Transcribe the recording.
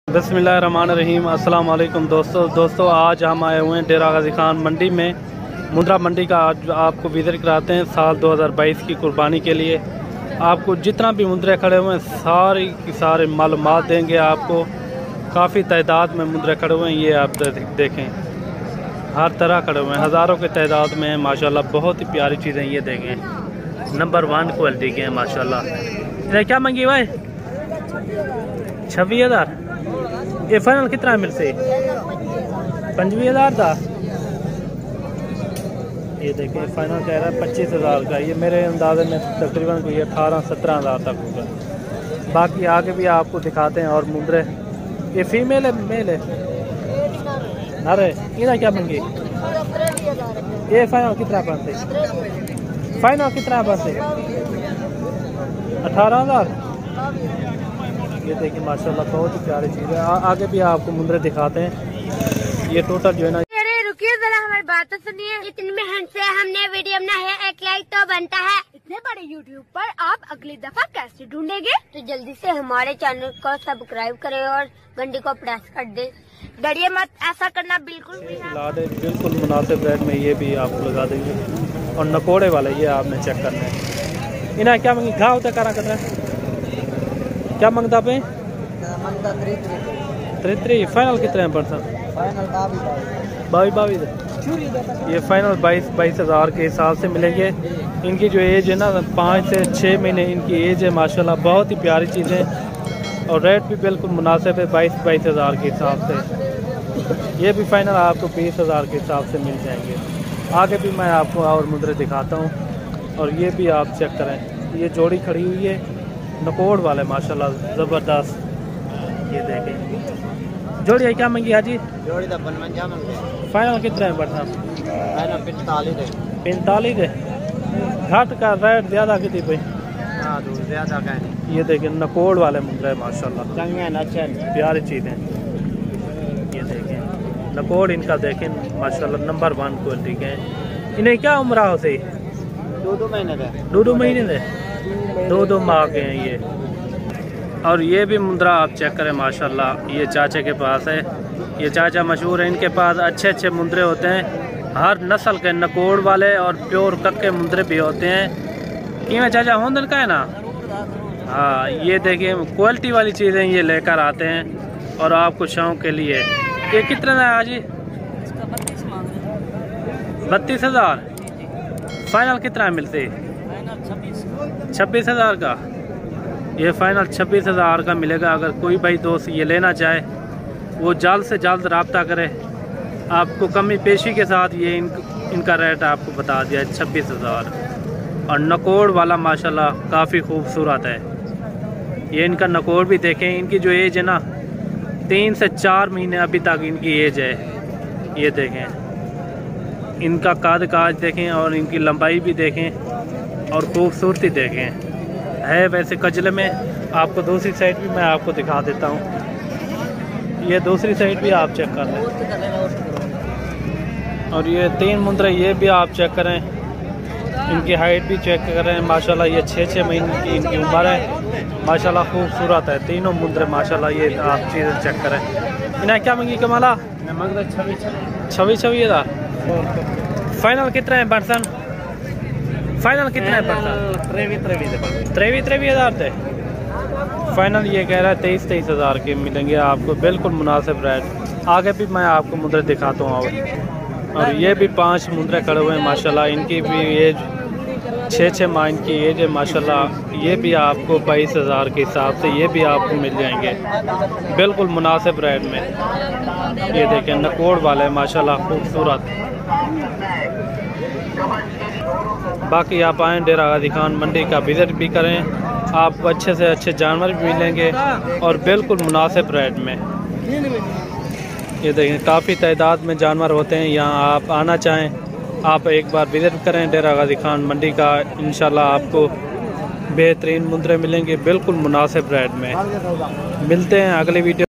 बिस्मिल्लाहिर्रहमानिर्रहीम। अस्सलाम वालेकुम दोस्तों, आज हम आए हुए हैं डेरा गाजी खान मंडी में। मुंद्रा मंडी का आज आपको विजिट कराते हैं साल 2022 की कुर्बानी के लिए। आपको जितना भी मुंद्रे खड़े हुए हैं सारे की सारे मालूमात देंगे आपको। काफ़ी तादाद में मुंद्रे खड़े हुए हैं, ये आप देखें, हर तरह खड़े हुए हैं, हज़ारों की तादाद में हैं माशाल्लाह। बहुत ही प्यारी चीज़ें ये देखें, नंबर 1 क्वालिटी के हैं माशाल्लाह। इन्हें क्या मंगी भाई? 26,000। ये फाइनल कितना मिल से? 25,000 था। ये देखिए फाइनल कह रहा है 25,000 का। ये मेरे अंदाजे में तकरीबन कोई 18-17,000 तक होगा। बाकी आगे भी आपको दिखाते हैं। और मुंद्रे ये फीमेल है मेल है? अरे इन्हें क्या मंगी? ये फाइनल कितना बनते? फाइनल कितना बनते? 18,000। ये देखिए माशाल्लाह बहुत ही प्यारी चीज़ है। आगे भी आपको मुंद्रे दिखाते हैं। ये टोटल जो है ना, रुकिए जरा हमारी बात तो सुनिए। इतनी मेहनत से हमने वीडियो बनाया है, एक लाइक तो बनता है। इतने बड़े यूट्यूब पर आप अगली दफा कैसे ढूंढेंगे? तो जल्दी से हमारे चैनल को सब्सक्राइब करें और घंटी को प्रेस कर दे। डरिए मत, ऐसा करना बिल्कुल भी बिल्कुल मुनासिब रेट में ये भी आपको लगा देंगे। और नकोड़े वाले ये आपने चेक करना है। इन्हें क्या मंगी? घा होता करा करना है क्या मंगता पे? 33। फाइनल कितने हैं परसेंट? 22। ये फाइनल 22,000 के हिसाब से मिलेंगे। इनकी जो एज है ना 5 से 6 महीने इनकी एज है माशाल्लाह। बहुत ही प्यारी चीज़ें और रेट भी बिल्कुल मुनासिब है 22,000 के हिसाब से। ये भी फाइनल आपको 20,000 के हिसाब से मिल जाएंगे। आगे भी मैं आपको और मुद्रे दिखाता हूँ और ये भी आप चेक करें। ये जोड़ी खड़ी हुई है नकोड़ वाले माशाल्लाह ज़बरदस्त। ये देखें जोड़ी है। क्या मंगी हाजी? जोड़ी तो 55 मंगे। फाइनल कितना है बढ़ा? फाइनल 45 है। घाट का रेट ज़्यादा कितनी पे? हाँ ज़्यादा का है। ये देखें नकोड़ वाले मुंद्रे माशाल्लाह अच्छा प्यारी चीज़ें। ये देखें नकोड़ इनका देखें माशाल्लाह नंबर 1 क्वालिटी के हैं। इन्हें क्या उम्र हो सही? 2 महीने थे। 2 महीने थे। 2 माह के हैं ये। और ये भी मुंद्रा आप चेक करें माशाल्लाह। ये चाचा के पास है, ये चाचा मशहूर है। इनके पास अच्छे मुंद्रे होते हैं, हर नस्ल के नकोड़ वाले और प्योर कक्के मुंद्रे भी होते हैं। क्यों चाचा होंदन का है ना? हाँ ये देखिए क्वालिटी वाली चीज़ें ये लेकर आते हैं और आपको शौक के लिए। ये कितने का है आज? 32,000। फाइनल कितना मिलते? 26,000 का। ये फाइनल 26,000 का मिलेगा। अगर कोई भाई दोस्त ये लेना चाहे वो जल्द से जल्द रब्ता करे। आपको कमी पेशी के साथ ये इनका रेट आपको बता दिया 26,000। और नकोड़ वाला माशाल्लाह काफ़ी खूबसूरत है। ये इनका नकोड़ भी देखें। इनकी जो एज है ना 3 से 4 महीने अभी तक इनकी एज है। ये देखें इनका काद काज देखें और इनकी लंबाई भी देखें और खूबसूरती देखें। है वैसे कजले में। आपको दूसरी साइड भी मैं आपको दिखा देता हूँ। ये दूसरी साइड भी आप चेक कर लें। और ये 3 मुंद्रे ये भी आप चेक करें। इनकी हाइट भी चेक करें माशाल्लाह। ये 6 महीने की इनकी उम्र है माशाल्लाह। खूबसूरत है तीनों मुंद्रे माशाल्लाह। ये आप चीज़ें चेक करें। इन्हें क्या मंगी कमाला? 26,000। फाइनल कितना है पर्सन? फाइनल कितना है पर्सन? 23,000 थे। फाइनल ये कह रहा है 23,000 के मिलेंगे आपको बिल्कुल मुनासिब रेट। आगे भी मैं आपको मुद्रे दिखाता हूँ। और ये भी 5 मुद्रे खड़े हुए हैं माशाल्लाह। इनकी भी एज 6 माह इनकी एज है माशाल्लाह। ये भी आपको 22,000 के हिसाब से ये भी आपको मिल जाएंगे बिल्कुल मुनासिब रेट में। ये देखें नकोड़ वाले माशाल्लाह खूबसूरत। बाकी आप आएँ डेरा गाजी खान मंडी का विज़िट भी करें। आपको अच्छे से अच्छे जानवर भी मिलेंगे और बिल्कुल मुनासिब रेट में। ये देखें काफ़ी तादाद में जानवर होते हैं यहाँ। आप आना चाहें आप एक बार विज़िट करें डेरा गाजी खान मंडी का। इंशाल्लाह आपको बेहतरीन मुंद्रे मिलेंगे बिल्कुल मुनासिब रेट में। मिलते हैं अगली वीडियो।